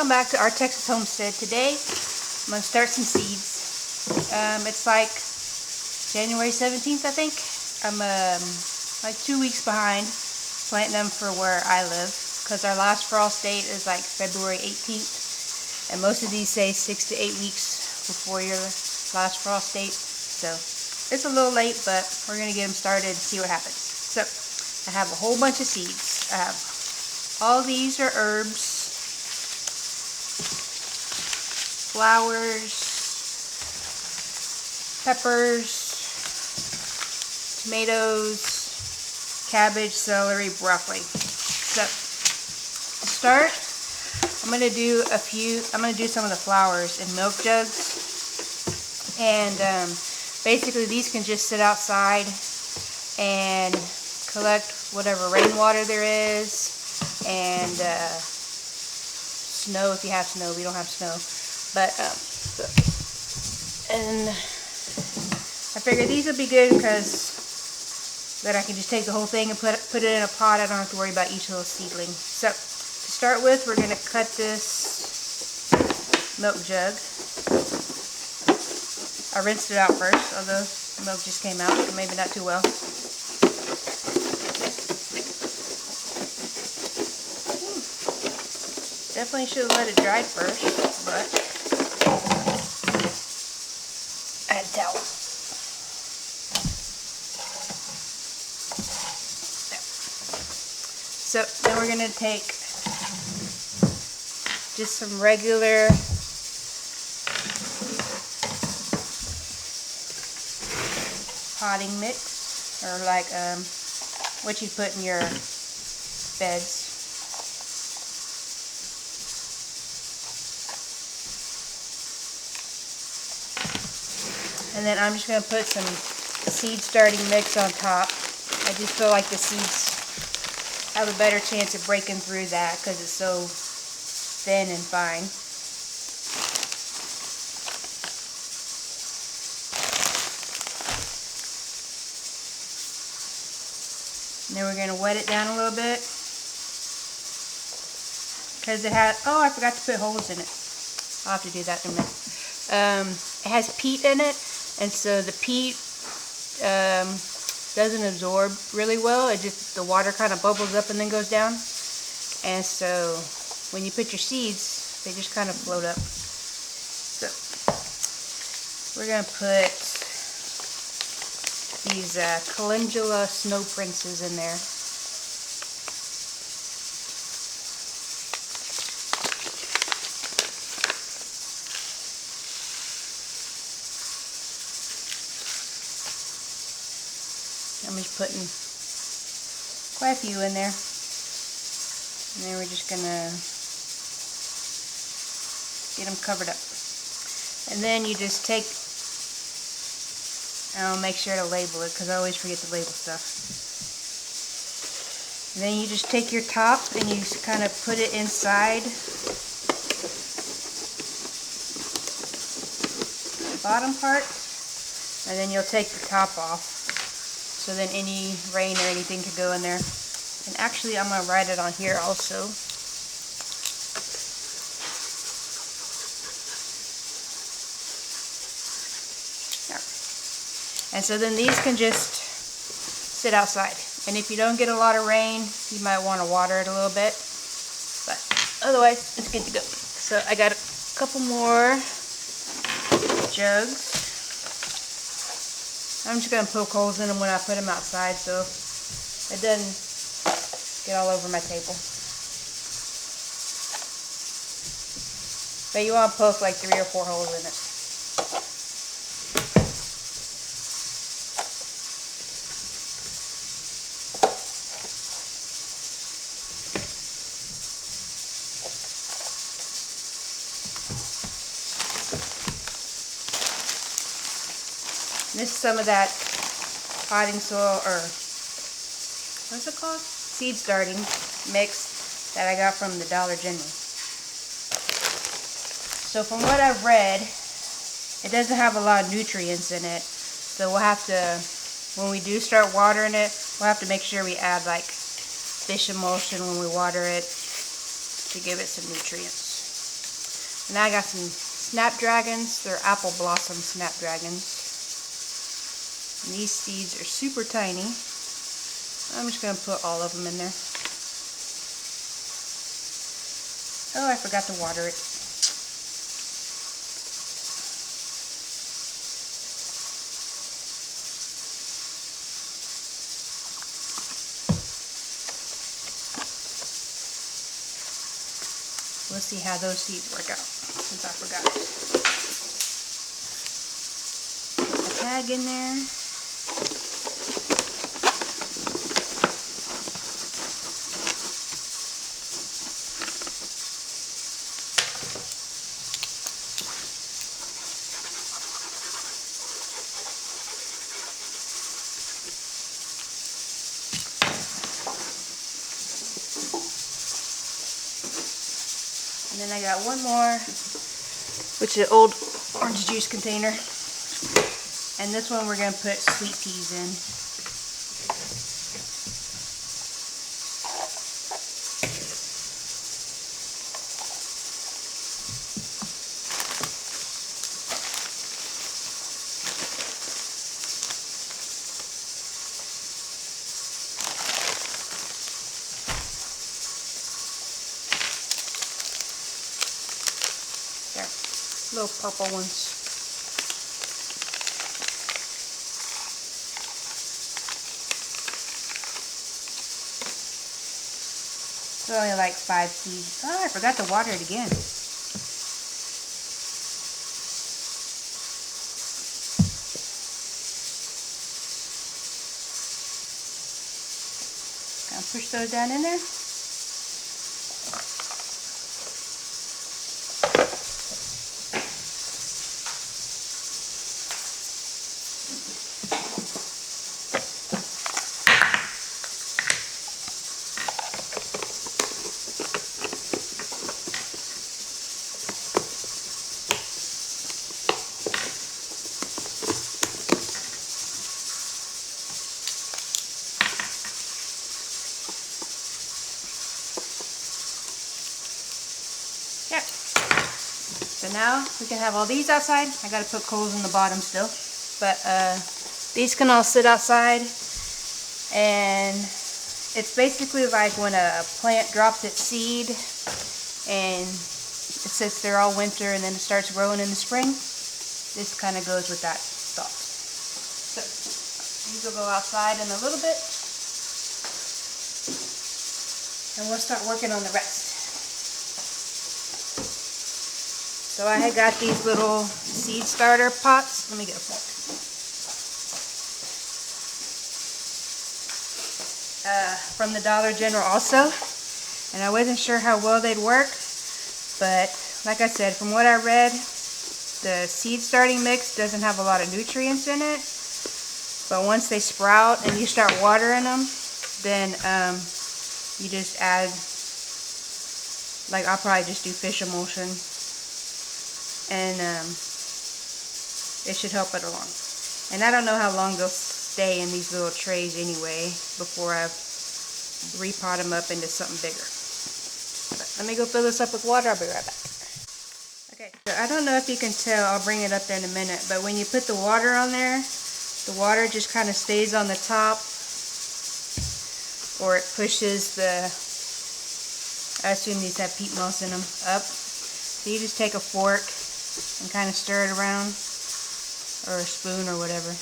Welcome back to our Texas homestead. Today I'm going to start some seeds. It's like January 17th, I think. I'm like 2 weeks behind planting them for where I live because our last frost date is like February 18th, and most of these say 6 to 8 weeks before your last frost date. So it's a little late, but we're going to get them started and see what happens. So I have a whole bunch of seeds. I have all these are herbs, flowers, peppers, tomatoes, cabbage, celery, broccoli. So to start, I'm gonna do some of the flowers in milk jugs, and basically these can just sit outside and collect whatever rainwater there is, and snow if you have snow. We don't have snow, but and I figure these would be good because then I can just take the whole thing and put it in a pot. I don't have to worry about each little seedling. So to start with, we're gonna cut this milk jug. I rinsed it out first, although the milk just came out, so maybe not too well. Definitely should have let it dry first, but I had a towel. There. So then we're going to take just some regular potting mix, or like what you put in your beds. And then I'm just going to put some seed starting mix on top. I just feel like the seeds have a better chance of breaking through that because it's so thin and fine. And then we're going to wet it down a little bit because it has, oh, I forgot to put holes in it. I'll have to do that in a minute. It has peat in it, and so the peat doesn't absorb really well. It just, the water kind of bubbles up and then goes down. And so when you put your seeds, they just kind of float up. So we're going to put these Calendula Snow Princes in there. I'm just putting quite a few in there, and then we're just gonna get them covered up. And then you just take, I'll make sure to label it because I always forget to label stuff. And then you just take your top and you kind of put it inside the bottom part, and then you'll take the top off. So then any rain or anything could go in there. And actually, I'm going to write it on here also. There. And so then these can just sit outside. And if you don't get a lot of rain, you might want to water it a little bit. But otherwise, it's good to go. So I got a couple more jugs. I'm just going to poke holes in them when I put them outside so it doesn't get all over my table. But you want to poke like 3 or 4 holes in it. This is some of that potting soil, or what's it called? Seed starting mix that I got from the Dollar General. So from what I've read, it doesn't have a lot of nutrients in it. So we'll have to, when we do start watering it, we'll have to make sure we add like fish emulsion when we water it to give it some nutrients. And I got some snapdragons. They're apple blossom snapdragons. And these seeds are super tiny. I'm just going to put all of them in there. Oh, I forgot to water it. We'll see how those seeds work out, since I forgot. Put the tag in there. And then I got one more, which is an old orange juice container. And this one we're going to put sweet peas in. There, little purple ones. It's only like 5 peas. Oh, I forgot to water it again. Gonna push those down in there. Yep. So now we can have all these outside. I gotta put coals in the bottom still. But these can all sit outside, and it's basically like when a plant drops its seed and it sits there all winter and then it starts growing in the spring. This kind of goes with that thought. So these will go outside in a little bit, and we'll start working on the rest. So I had got these little seed starter pots. Let me get a fork. From the Dollar General also. And I wasn't sure how well they'd work. But like I said, from what I read, the seed starting mix doesn't have a lot of nutrients in it. But once they sprout and you start watering them, then you just add, like I'll probably just do fish emulsion. And it should help it along. And I don't know how long they'll stay in these little trays anyway before I repot them up into something bigger. But let me go fill this up with water. I'll be right back. Okay, so I don't know if you can tell, I'll bring it up there in a minute, but when you put the water on there, the water just kind of stays on the top, or it pushes the, I assume these have peat moss in them, up. So you just take a fork and kind of stir it around, or a spoon or whatever.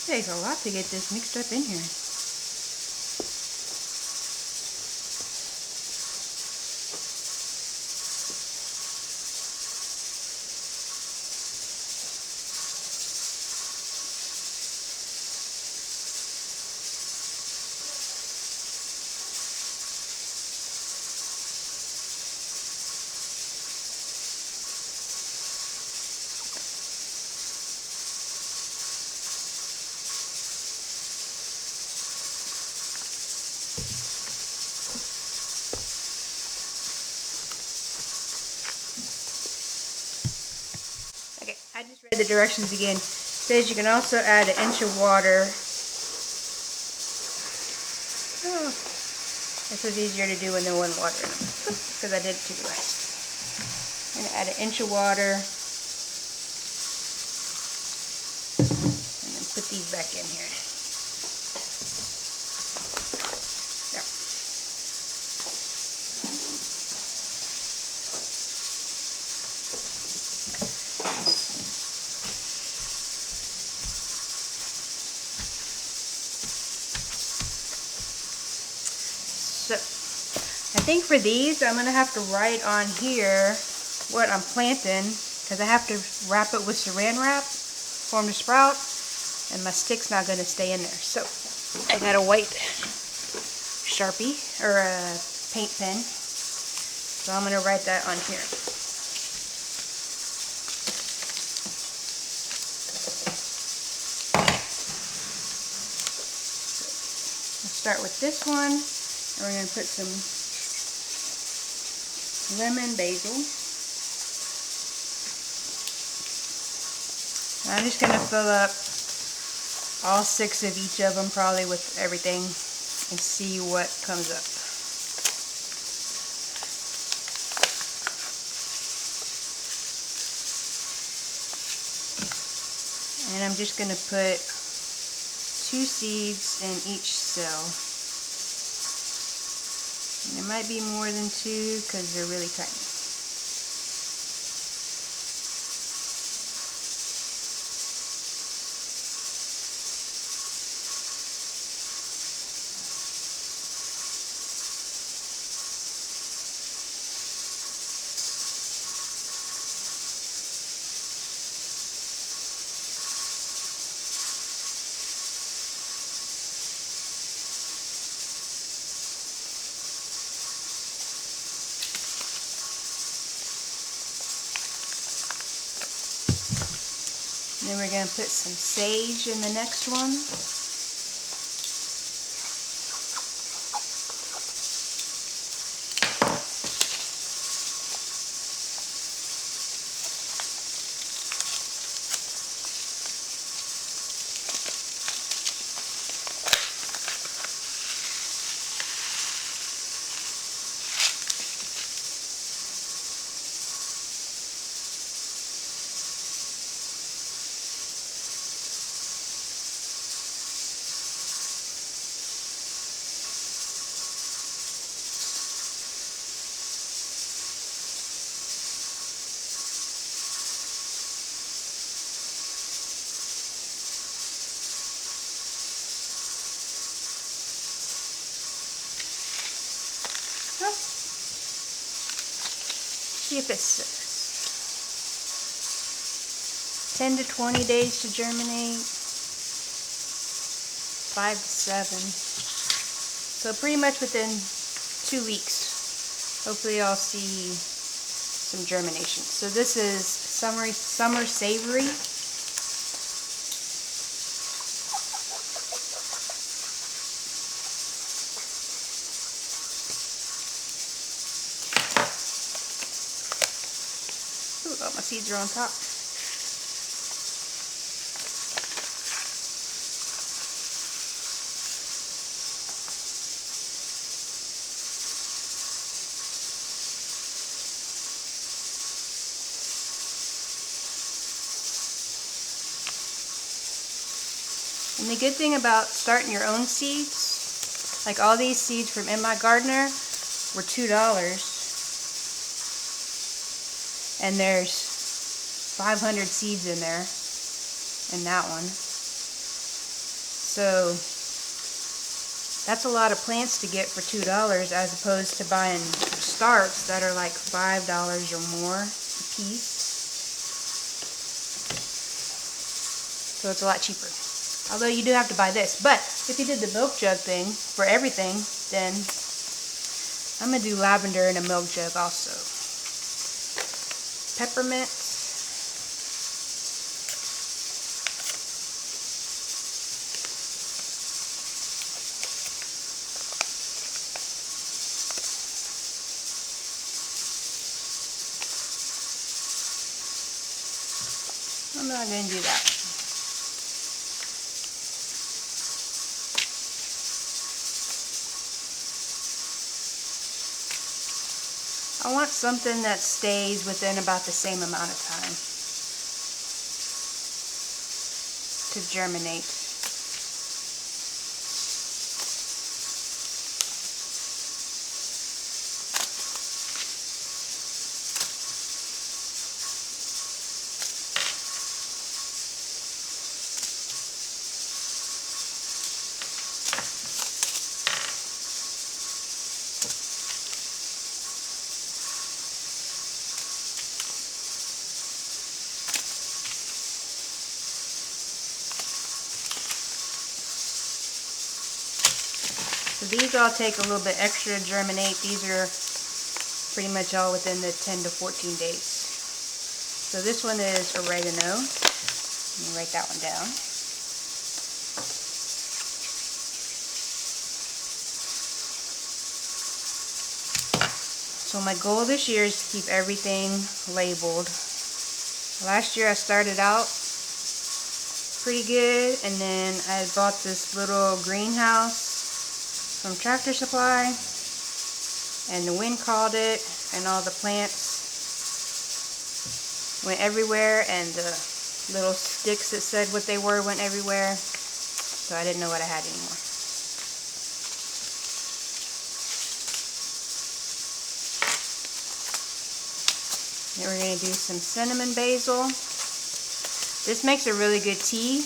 It takes a lot to get this mixed up in here. Okay, I just read the directions again. It says you can also add 1 inch of water. Oh, this was easier to do when there wasn't water in them, because I did it too fast. I'm going to add 1 inch of water. And then put these back in here. There. So, I think for these, I'm going to have to write on here what I'm planting, because I have to wrap it with saran wrap for them to sprout, and my stick's not going to stay in there. So, I got a white Sharpie, or a paint pen, so I'm going to write that on here. Start with this one, and we're going to put some lemon basil. And I'm just going to fill up all 6 of each of them, probably with everything, and see what comes up. And I'm just going to put 2 seeds in each cell. And there might be more than 2 because they're really tiny. And then we're going to put some sage in the next one. See if it says 10 to 20 days to germinate, 5 to 7. So pretty much within 2 weeks, hopefully I'll see some germination. So this is summer savory. Oh, my seeds are on top. And the good thing about starting your own seeds, like all these seeds from In My Gardener were $2. And there's 500 seeds in there, in that one. So that's a lot of plants to get for $2 as opposed to buying starts that are like $5 or more a piece. So it's a lot cheaper. Although you do have to buy this. But if you did the milk jug thing for everything, then I'm going to do lavender in a milk jug also. Peppermint. I'm not going to do that. I want something that stays within about the same amount of time to germinate. So these all take a little bit extra to germinate. These are pretty much all within the 10 to 14 days. So this one is oregano. Let me write that one down. So my goal this year is to keep everything labeled. Last year I started out pretty good, and then I bought this little greenhouse from Tractor Supply, and the wind caught it, and all the plants went everywhere, and the little sticks that said what they were went everywhere, so I didn't know what I had anymore. Then we're going to do some cinnamon basil. This makes a really good tea,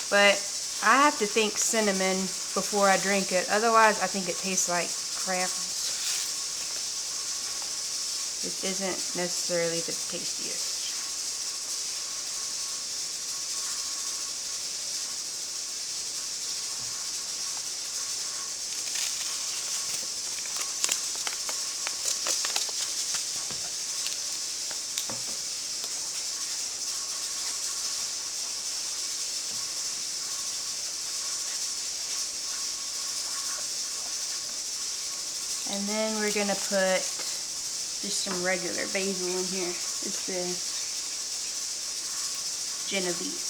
but I have to think cinnamon before I drink it. Otherwise, I think it tastes like crap. It isn't necessarily the tastiest. And then we're going to put just some regular basil in here. It's the Genovese.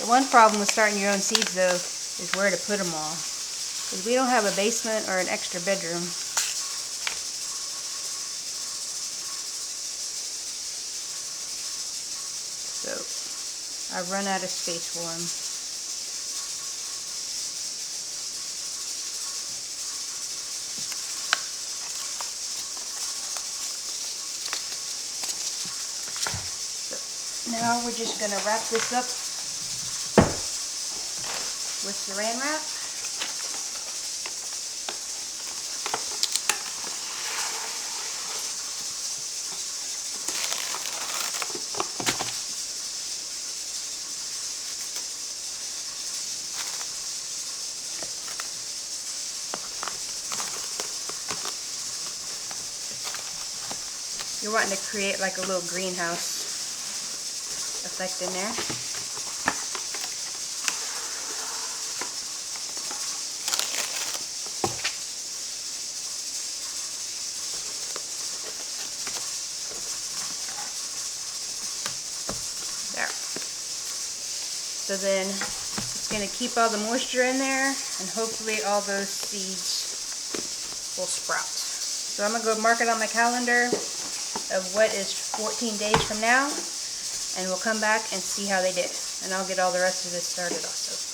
The one problem with starting your own seeds though is where to put them all. Because we don't have a basement or an extra bedroom. So I run out of space for them. So now we're just going to wrap this up with saran wrap. You're wanting to create like a little greenhouse effect in there. There. So then it's going to keep all the moisture in there, and hopefully all those seeds will sprout. So I'm going to go mark it on my calendar of what is 14 days from now, and we'll come back and see how they did, and I'll get all the rest of this started also.